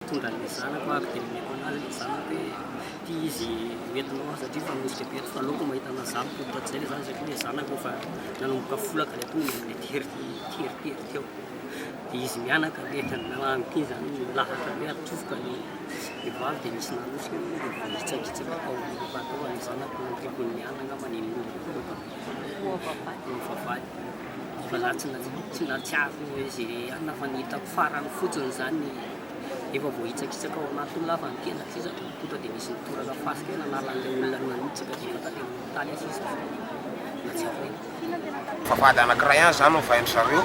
mitondra ny zanako ary dia meko anazy ny zanako hoe ty izy entinao satria fanosika be fa aleoko mahitana zanako tatsay zany satria le zanako efa nanomboka folaka le tonga mety heritery teo dia izy mianaka leamity zany lahatra hoe atsofoka ny vavy dia misy nanosika dia itsakitsaka atao ny zanako tribony mianana manin'oloka favaly fa za tsy natsiaro izay anina fa nihitako farany fotsiny zany efa voahitsakitsaka ao anaty lafa ny tena sisa tonga dia misy nitoraka fasika hoe nanalan'ilay olona nanitsaka dia efa taly sisa natsiaro eny fafady anankiray ihany zany no vain'ny zareo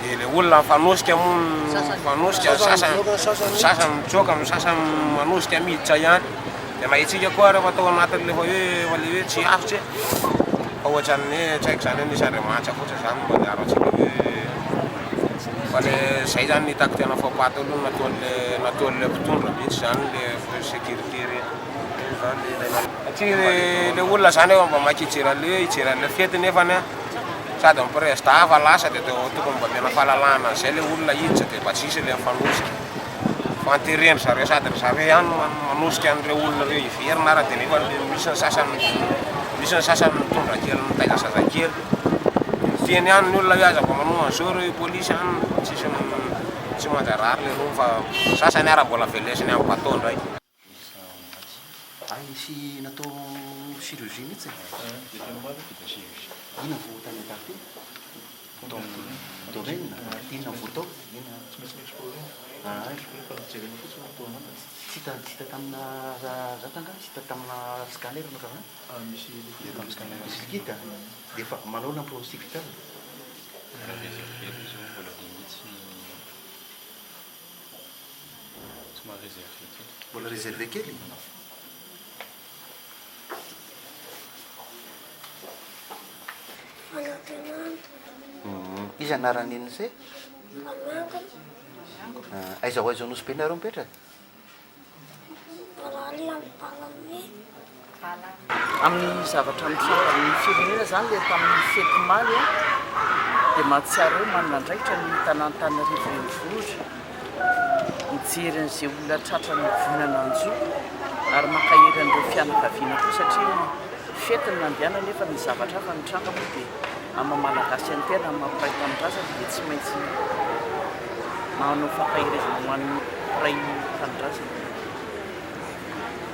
dia le olona mifanosika mifanosika sasany mitsoka sasany manosika miditra ihany dia mahitsika koa rehefa atao anatin'lefa hoe tsy afitra fa ohatran'ny hoe tsy haiko zany hoe nisy andriamanitra fotsiny zany mba miaro atsika hoe fa le zay zany nitako tena fapaty aloha nataon'le mpitondra mihitsy zany le sécurité reny satria le olona zany eo mba maika hijeran'le fety nefany a sady mipresta hafa lasa dia tokony mba mena fahalalahana an'izay le olona hiditra dia mba tsisy le mifanosika fantereny zareo sady ry zareo ihany manosika an'ireo olona reo iverina ara dia nefa misy ny sasany mitondra kely mitaiza zazakely teny ihany ny olona hoe aza mba manao an'izao reo polisy ihany tsy manjarary le roa fa sasany ara mbola velesiny amin'ny bateau indray misy natao chirurgie mihitsy ina vo tany taty domaine inona votao tsy hita tamina zatanga tsy hita tamina scanner no raha misy likita dia efa manao na procyctal mbola réservé kely izy anaran'iny zay aiza ho aiza nosy be nareo mipetraka amin'ny zavatra mitranga ny firenena zany le tamin'ny fety maly a dia mahatsiaro hoe manandraikitra ny tanàntanarivo renivohitra mijery an'izay olona tratra ny vonana anjo ary makahery an'ireo fianakaviana koa satria fety ny nandiana nefa ny zavatra hafa mitranga moa dia amamalagasy any tena mampiraitanindrazana dia tsy maintsy manao fankahirezana ho an'ny piray tanindrazana